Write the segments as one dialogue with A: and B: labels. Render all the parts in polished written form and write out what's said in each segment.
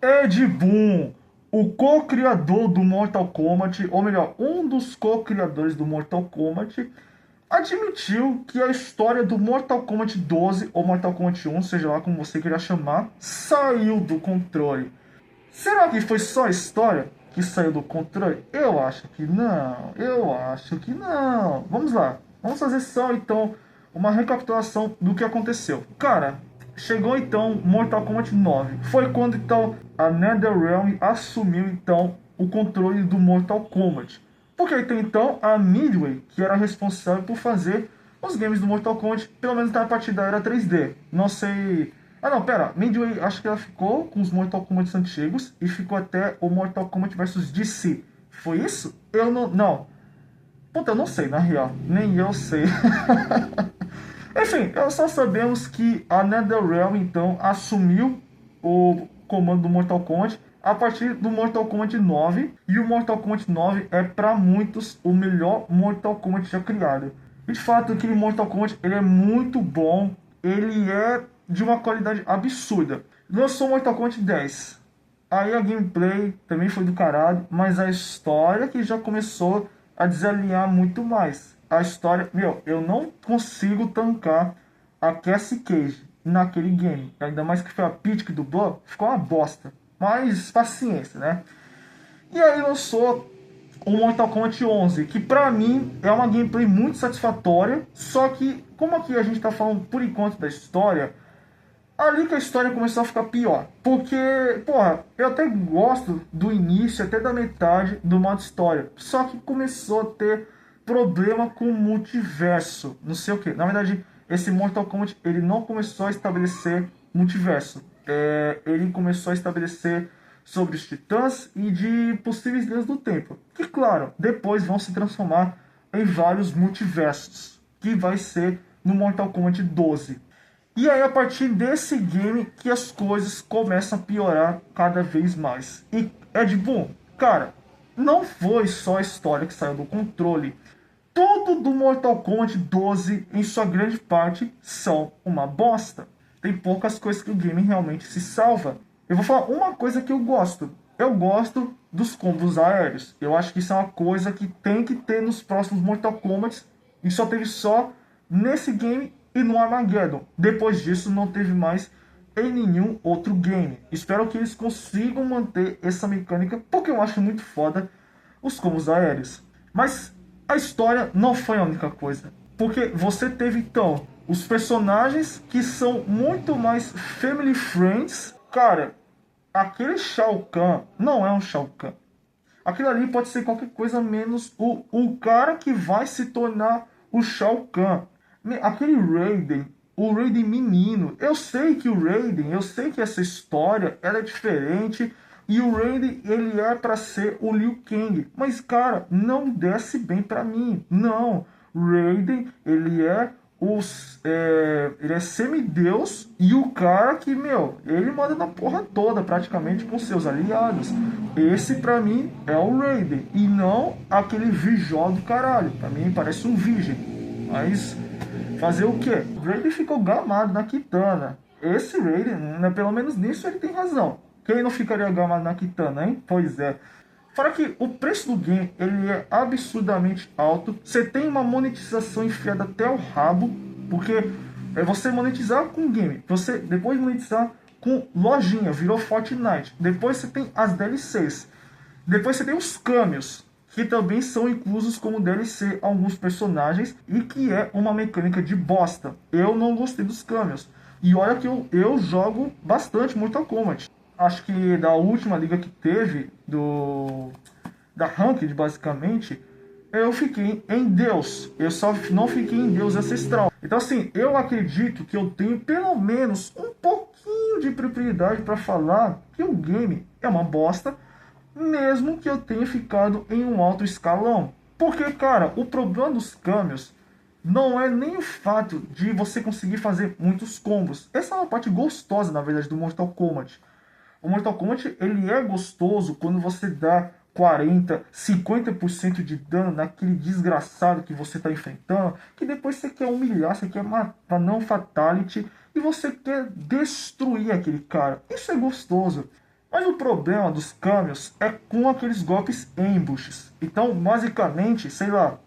A: Ed Boon, o co-criador do Mortal Kombat, ou melhor, um dos co-criadores do Mortal Kombat, admitiu que a história do Mortal Kombat 12 ou Mortal Kombat 1, seja lá como você queira chamar, saiu do controle. Será que foi só a história que saiu do controle? Eu acho que não. Eu acho que não. Vamos lá. Vamos fazer só então uma recapitulação do que aconteceu. Cara, chegou então Mortal Kombat 9. Foi quando então a NetherRealm assumiu então o controle do Mortal Kombat. Porque até então a Midway, que era responsável por fazer os games do Mortal Kombat, pelo menos na parte da era 3D. Não sei. Ah não, pera, Midway acho que ela ficou com os Mortal Kombat antigos e ficou até o Mortal Kombat vs DC. Foi isso? Eu não. Não. Puta, eu não sei, na real. Nem eu sei. Enfim, só sabemos que a NetherRealm então assumiu o comando do Mortal Kombat a partir do Mortal Kombat 9. E o Mortal Kombat 9 é para muitos o melhor Mortal Kombat já criado. E de fato, aquele Mortal Kombat ele é muito bom. Ele é de uma qualidade absurda. Lançou Mortal Kombat 10. Aí a gameplay também foi do caralho, mas a história que já começou a desalinhar muito mais. A história, meu, eu não consigo tancar a Cassie Cage naquele game. Ainda mais que foi a Peach que dublou, ficou uma bosta. Mas paciência, né? E aí lançou o Mortal Kombat 11, que pra mim é uma gameplay muito satisfatória, só que como aqui a gente tá falando por enquanto da história, ali que a história começou a ficar pior. Porque, porra, eu até gosto do início, até da metade do modo história. Só que começou a ter problema com o multiverso. Não sei o que. Na verdade, esse Mortal Kombat, ele não começou a estabelecer multiverso. Ele começou a estabelecer sobre os titãs e de possíveis linhas do tempo. Que, claro, depois vão se transformar em vários multiversos. Que vai ser no Mortal Kombat 12. E aí, a partir desse game, que as coisas começam a piorar cada vez mais. E é de bom, cara, não foi só a história que saiu do controle. Tudo do Mortal Kombat 12, em sua grande parte, são uma bosta. Tem poucas coisas que o game realmente se salva. Eu vou falar uma coisa que eu gosto. Eu gosto dos combos aéreos. Eu acho que isso é uma coisa que tem que ter nos próximos Mortal Kombat. E só teve só nesse game e no Armageddon. Depois disso não teve mais em nenhum outro game. Espero que eles consigam manter essa mecânica, porque eu acho muito foda os combos aéreos. Mas a história não foi a única coisa. Porque você teve então os personagens que são muito mais family friends. Cara, aquele Shao Kahn não é um Shao Kahn. Aquilo ali pode ser qualquer coisa menos o cara que vai se tornar o Shao Kahn. Aquele Raiden, o Raiden menino. Eu sei que o Raiden, eu sei que essa história ela é diferente. E o Raiden, ele é pra ser o Liu Kang. Mas, cara, não desce bem pra mim. Não. Raiden, ele é semideus e o cara que, meu, ele manda na porra toda, praticamente, com seus aliados. Esse, pra mim, é o Raiden. E não aquele Vijó do caralho. Pra mim, parece um virgem. Mas, fazer o quê? O Raiden ficou gamado na Kitana. Esse Raiden, né, pelo menos nisso, ele tem razão. Quem não ficaria gamado na Kitana, hein? Pois é. Fora que o preço do game ele é absurdamente alto. Você tem uma monetização enfiada até o rabo. Porque é você monetizar com o game. Você depois monetizar com lojinha. Virou Fortnite. Depois você tem as DLCs. Depois você tem os cameos. Que também são inclusos como DLC alguns personagens. E que é uma mecânica de bosta. Eu não gostei dos cameos. E olha que eu jogo bastante Mortal Kombat. Acho que da última liga que teve, da Ranked basicamente, eu fiquei em Deus. Eu só não fiquei em Deus ancestral. Então assim, eu acredito que eu tenho pelo menos um pouquinho de propriedade para falar que o game é uma bosta, mesmo que eu tenha ficado em um alto escalão. Porque, cara, o problema dos cameos não é nem o fato de você conseguir fazer muitos combos. Essa é uma parte gostosa, na verdade, do Mortal Kombat. O Mortal Kombat ele é gostoso quando você dá 40, 50% de dano naquele desgraçado que você está enfrentando, que depois você quer humilhar, você quer matar, não fatality, e você quer destruir aquele cara. Isso é gostoso. Mas o problema dos cameos é com aqueles golpes ambushes. Então, basicamente, sei lá,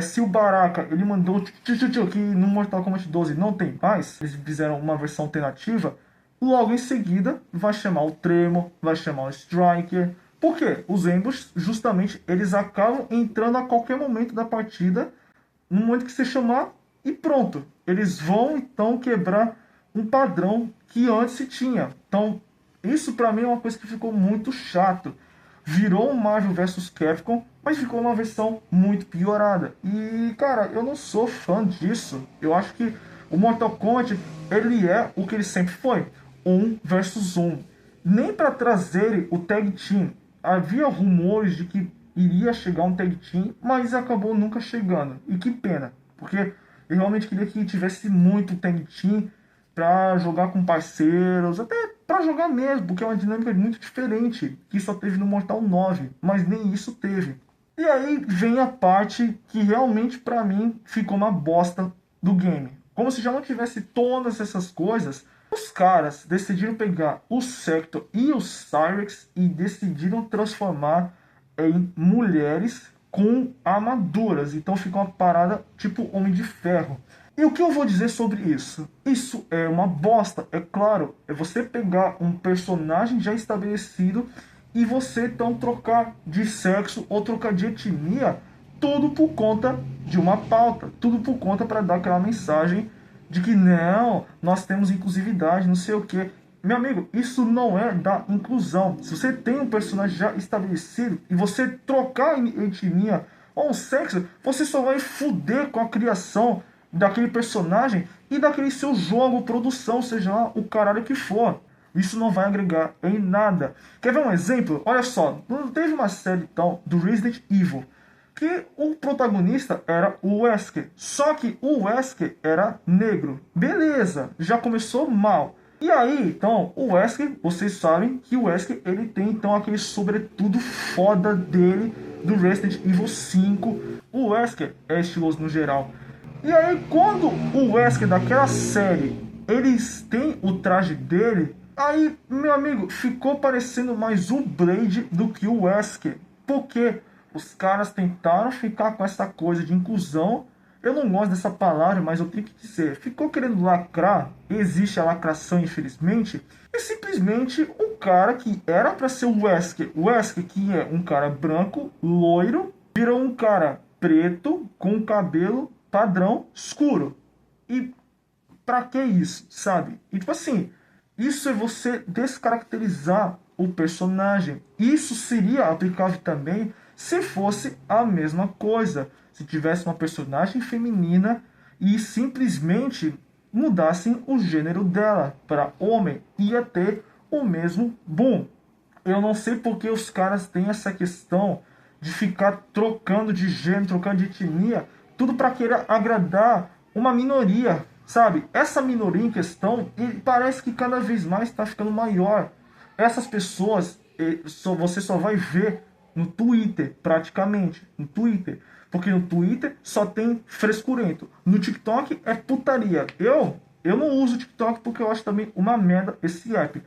A: se o Baraka ele mandou que no Mortal Kombat 12 não tem mais, eles fizeram uma versão alternativa, logo em seguida vai chamar o Tremor, vai chamar o Striker. Por quê? Os ambushes, justamente, eles acabam entrando a qualquer momento da partida, no momento que você chamar, e pronto. Eles vão então quebrar um padrão que antes se tinha. Então, isso pra mim é uma coisa que ficou muito chato. Virou um Marvel vs Capcom, mas ficou uma versão muito piorada. E, cara, eu não sou fã disso. Eu acho que o Mortal Kombat, ele é o que ele sempre foi. Um versus um. Nem para trazer o Tag Team. Havia rumores de que iria chegar um Tag Team, mas acabou nunca chegando. E que pena, porque eu realmente queria que tivesse muito Tag Team para jogar com parceiros, até para jogar mesmo, porque é uma dinâmica muito diferente que só teve no Mortal 9, mas nem isso teve. E aí vem a parte que realmente para mim ficou uma bosta do game. Como se já não tivesse todas essas coisas, os caras decidiram pegar o Sector e o Cyrex e decidiram transformar em mulheres com armaduras. Então fica uma parada tipo Homem de Ferro. E o que eu vou dizer sobre isso? Isso é uma bosta, é claro. É você pegar um personagem já estabelecido e você então trocar de sexo ou trocar de etnia, tudo por conta de uma pauta, tudo por conta para dar aquela mensagem de que não, nós temos inclusividade, não sei o que. Meu amigo, isso não é da inclusão. Se você tem um personagem já estabelecido e você trocar em etnia ou sexo, você só vai foder com a criação daquele personagem e daquele seu jogo, produção, seja lá o caralho que for. Isso não vai agregar em nada. Quer ver um exemplo? Olha só, teve uma série tal do Resident Evil que o protagonista era o Wesker. Só que o Wesker era negro. Beleza, já começou mal. E aí, então, o Wesker, vocês sabem que o Wesker, ele tem então aquele sobretudo foda dele do Resident Evil 5. O Wesker é estiloso no geral. E aí, quando o Wesker daquela série, eles têm o traje dele, aí, meu amigo, ficou parecendo mais o Blade do que o Wesker. Por quê? Os caras tentaram ficar com essa coisa de inclusão. Eu não gosto dessa palavra, mas eu tenho que dizer. Ficou querendo lacrar. Existe a lacração, infelizmente. E simplesmente o cara que era para ser o Wesker. O Wesker, que é um cara branco, loiro, virou um cara preto, com cabelo padrão escuro. E pra que isso, sabe? E tipo assim, isso é você descaracterizar o personagem. Isso seria aplicável também se fosse a mesma coisa. Se tivesse uma personagem feminina e simplesmente mudassem o gênero dela para homem, ia ter o mesmo boom. Eu não sei porque os caras têm essa questão de ficar trocando de gênero, trocando de etnia, tudo para querer agradar uma minoria, sabe? Essa minoria em questão, e parece que cada vez mais está ficando maior. Essas pessoas, você só vai ver no Twitter, praticamente, no Twitter. Porque no Twitter só tem frescurento. No TikTok é putaria. Eu não uso o TikTok porque eu acho também uma merda esse app.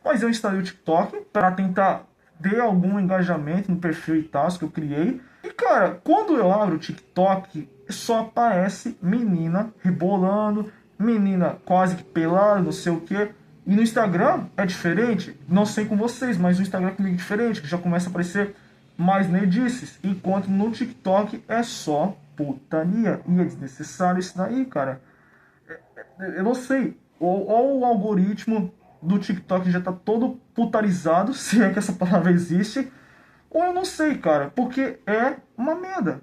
A: Mas eu instalei o TikTok para tentar ter algum engajamento no perfil e tal que eu criei. E cara, quando eu abro o TikTok, só aparece menina rebolando, menina quase que pelada, não sei o que. E no Instagram é diferente. Não sei com vocês, mas no Instagram comigo é diferente, que já começa a aparecer mais nerdices. Enquanto no TikTok é só putaria. E é desnecessário isso daí, cara. Eu não sei. Ou o algoritmo do TikTok já tá todo putarizado, se é que essa palavra existe, ou eu não sei, cara, porque é uma merda.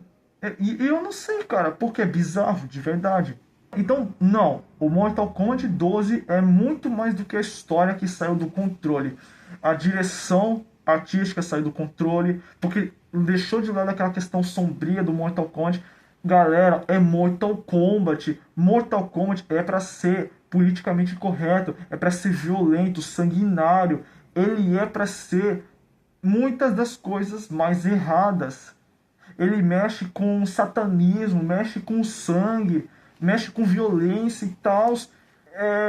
A: E eu não sei, cara, porque é bizarro, de verdade. Então, não, o Mortal Kombat 12 é muito mais do que a história que saiu do controle. A direção artística saiu do controle, porque deixou de lado aquela questão sombria do Mortal Kombat. Galera, é Mortal Kombat. Mortal Kombat é para ser politicamente correto, é para ser violento, sanguinário. Ele é para ser muitas das coisas mais erradas. Ele mexe com satanismo, mexe com sangue, mexe com violência e tal,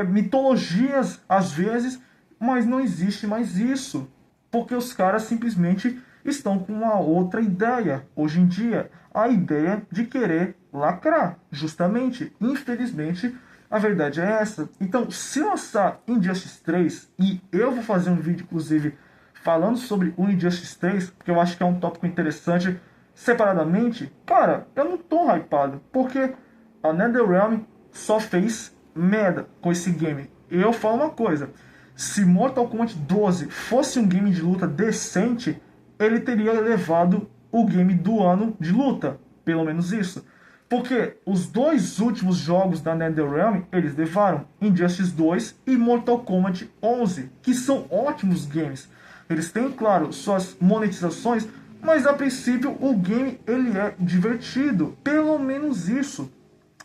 A: mitologias às vezes, mas não existe mais isso, porque os caras simplesmente estão com uma outra ideia hoje em dia, a ideia de querer lacrar, justamente. Infelizmente, a verdade é essa. Então, se lançar Injustice 3, e eu vou fazer um vídeo, inclusive, falando sobre o Injustice 3, porque eu acho que é um tópico interessante, separadamente, cara, eu não tô hypado, porque a NetherRealm só fez merda com esse game. Eu falo uma coisa, se Mortal Kombat 12 fosse um game de luta decente, ele teria levado o game do ano de luta, pelo menos isso. Porque os dois últimos jogos da NetherRealm, eles levaram Injustice 2 e Mortal Kombat 11, que são ótimos games. Eles têm, claro, suas monetizações, mas a princípio o game ele é divertido, pelo menos isso.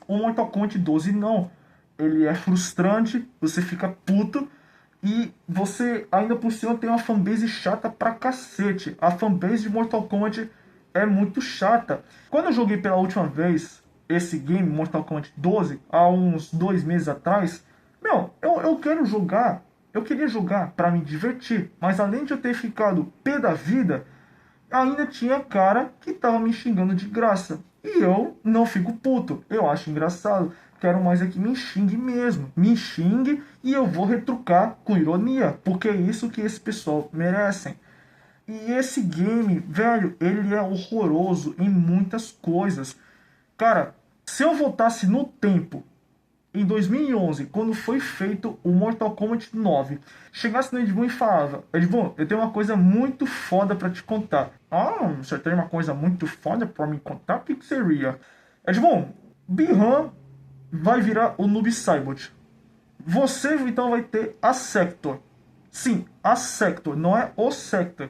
A: O Mortal Kombat 12 não. Ele é frustrante, você fica puto e você ainda por cima tem uma fanbase chata pra cacete. A fanbase de Mortal Kombat é muito chata. Quando eu joguei pela última vez esse game, Mortal Kombat 12, há uns 2 meses atrás, eu quero jogar, eu queria jogar pra me divertir, mas além de eu ter ficado pé da vida, ainda tinha cara que tava me xingando de graça. E eu não fico puto, eu acho engraçado. Quero mais é que me xingue mesmo. Me xingue e eu vou retrucar com ironia, porque é isso que esse pessoal merecem. E esse game, velho, ele é horroroso em muitas coisas. Cara, se eu voltasse no tempo, em 2011, quando foi feito o Mortal Kombat 9, chegasse no Edmund e falava: Edmund, eu tenho uma coisa muito foda pra te contar. Ah, você tem uma coisa muito foda pra me contar? O que seria? Edmund, Bihan vai virar o Noob Saibot. Você então vai ter a Sector. Sim, a Sector, não é o Sector.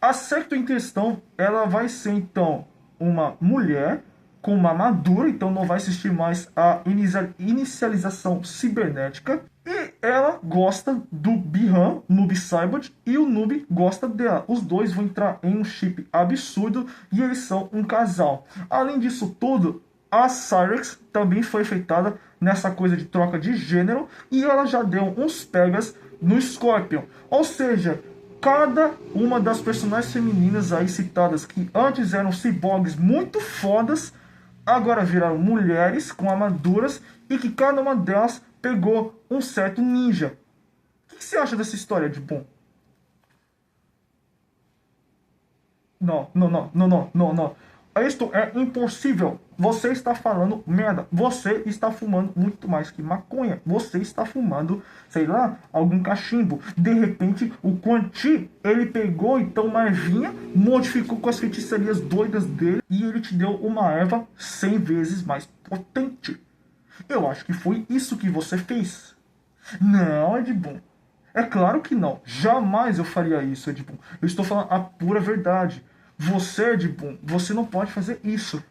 A: A Sector em questão, ela vai ser então uma mulher com uma armadura, então não vai existir mais a inicialização cibernética. E ela gosta do Bihan, Noob Saibot, e o Noob gosta dela. Os dois vão entrar em um chip absurdo e eles são um casal. Além disso tudo, a Cyrex também foi afetada nessa coisa de troca de gênero e ela já deu uns pegas no Scorpion. Ou seja, cada uma das personagens femininas aí citadas, que antes eram ciborgues muito fodas, agora viraram mulheres com armaduras e que cada uma delas pegou um certo ninja. O que você acha dessa história de bom? Não, não, não, não, não, não, não. Isto é impossível. Você está falando merda. Você está fumando muito mais que maconha. Você está fumando, sei lá, algum cachimbo. De repente, o Quan Chi, ele pegou então uma ervinha, modificou com as feitiçarias doidas dele e ele te deu uma erva 100 vezes mais potente. Eu acho que foi isso que você fez. Não, Edbon. É claro que não. Jamais eu faria isso, Edbon. Eu estou falando a pura verdade. Você, Edbon, você não pode fazer isso.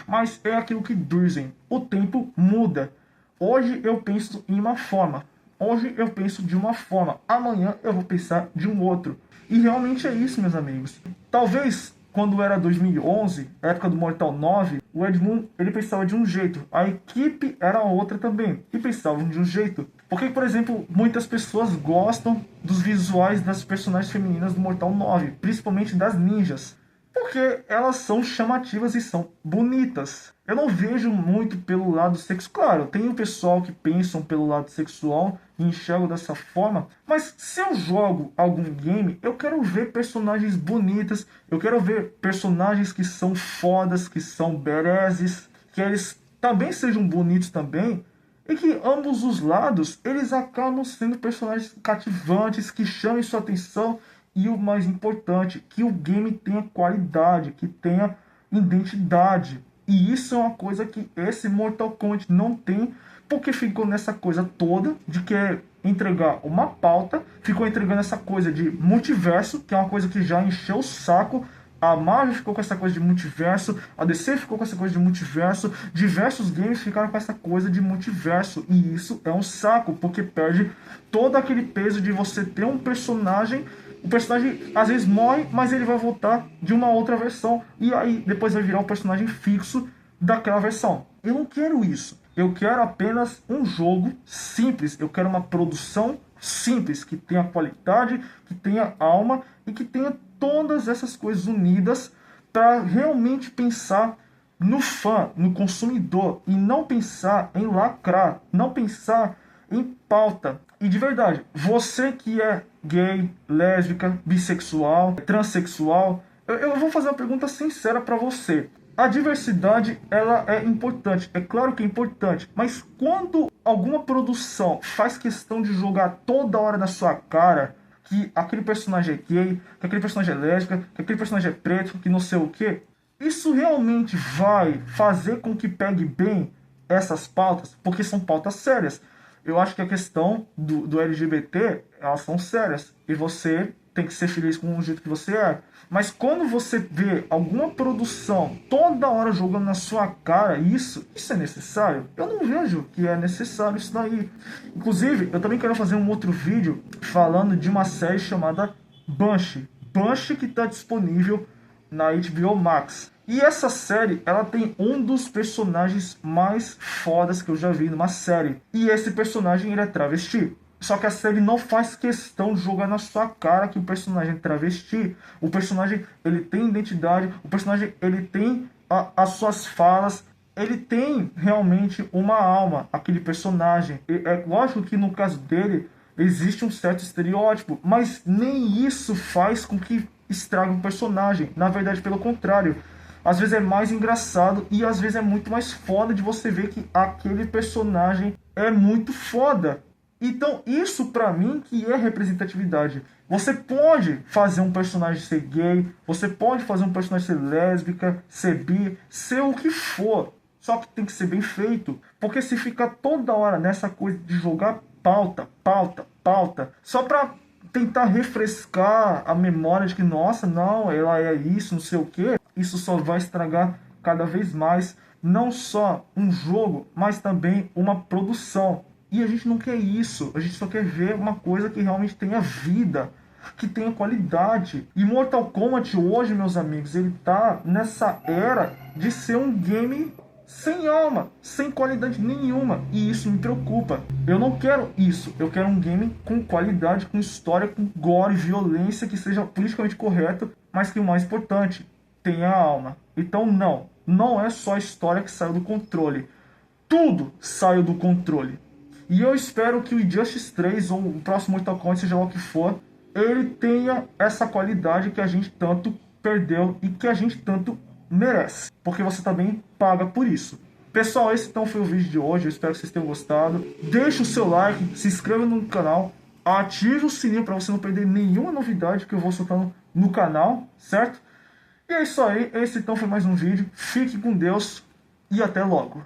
A: Mas é aquilo que dizem. O tempo muda. Hoje eu penso em uma forma. Hoje eu penso de uma forma. Amanhã eu vou pensar de um outro. E realmente é isso, meus amigos. Talvez quando era 2011, época do Mortal 9, o Edmund ele pensava de um jeito. A equipe era outra também. E pensavam de um jeito. Porque, por exemplo, muitas pessoas gostam dos visuais das personagens femininas do Mortal 9. Principalmente das ninjas. Porque elas são chamativas e são bonitas. Eu não vejo muito pelo lado sexual. Claro, tem o pessoal que pensam pelo lado sexual e enxergam dessa forma. Mas se eu jogo algum game, eu quero ver personagens bonitas. Eu quero ver personagens que são fodas, que são berezes. Que eles também sejam bonitos também. E que ambos os lados, eles acabam sendo personagens cativantes, que chamem sua atenção. E o mais importante, que o game tenha qualidade, que tenha identidade. E isso é uma coisa que esse Mortal Kombat não tem, porque ficou nessa coisa toda de querer entregar uma pauta, ficou entregando essa coisa de multiverso, que é uma coisa que já encheu o saco. A Marvel ficou com essa coisa de multiverso, a DC ficou com essa coisa de multiverso, diversos games ficaram com essa coisa de multiverso. E isso é um saco, porque perde todo aquele peso de você ter um personagem. O personagem às vezes morre, mas ele vai voltar de uma outra versão. E aí depois vai virar um personagem fixo daquela versão. Eu não quero isso. Eu quero apenas um jogo simples. Eu quero uma produção simples, que tenha qualidade, que tenha alma e que tenha todas essas coisas unidas para realmente pensar no fã, no consumidor, e não pensar em lacrar, não pensar em pauta. E de verdade, você que é gay, lésbica, bissexual, transexual, eu vou fazer uma pergunta sincera para você. A diversidade, ela é importante, é claro que é importante, mas quando alguma produção faz questão de jogar toda hora na sua cara que aquele personagem é gay, que aquele personagem é lésbica, que aquele personagem é preto, que não sei o que, isso realmente vai fazer com que pegue bem essas pautas? Porque são pautas sérias. Eu acho que a questão do LGBT, elas são sérias. E você tem que ser feliz com o jeito que você é. Mas quando você vê alguma produção toda hora jogando na sua cara isso é necessário? Eu não vejo que é necessário isso daí. Inclusive, eu também quero fazer um outro vídeo falando de uma série chamada Banshee. Banshee que está disponível na HBO Max. E essa série, ela tem um dos personagens mais fodas que eu já vi numa série. E esse personagem, ele é travesti. Só que a série não faz questão de jogar na sua cara que o personagem é travesti. O personagem, ele tem identidade. O personagem, ele tem as suas falas. Ele tem realmente uma alma, aquele personagem. É lógico que no caso dele, existe um certo estereótipo. Mas nem isso faz com que estrague o personagem. Na verdade, pelo contrário. Às vezes é mais engraçado e às vezes é muito mais foda de você ver que aquele personagem é muito foda. Então isso pra mim que é representatividade. Você pode fazer um personagem ser gay, você pode fazer um personagem ser lésbica, ser bi, ser o que for. Só que tem que ser bem feito. Porque se ficar toda hora nessa coisa de jogar pauta, pauta, pauta, só pra tentar refrescar a memória de que, nossa, não, ela é isso, não sei o que, isso só vai estragar cada vez mais, não só um jogo, mas também uma produção. E a gente não quer isso, a gente só quer ver uma coisa que realmente tenha vida, que tenha qualidade. E Mortal Kombat hoje, meus amigos, ele tá nessa era de ser um game sem alma, sem qualidade nenhuma, e isso me preocupa. Eu não quero isso, eu quero um game com qualidade, com história, com gore, violência, que seja politicamente correto, mas que o mais importante, tenha alma. Então não é só a história que saiu do controle, tudo saiu do controle. E eu espero que o Injustice 3 ou o próximo Mortal Kombat, seja lá o que for, ele tenha essa qualidade que a gente tanto perdeu e que a gente tanto merece, porque você também paga por isso. Pessoal, esse então foi o vídeo de hoje, eu espero que vocês tenham gostado. Deixe o seu like, se inscreva no canal, ative o sininho para você não perder nenhuma novidade que eu vou soltando no canal, certo? E é isso aí, esse então foi mais um vídeo, fique com Deus e até logo.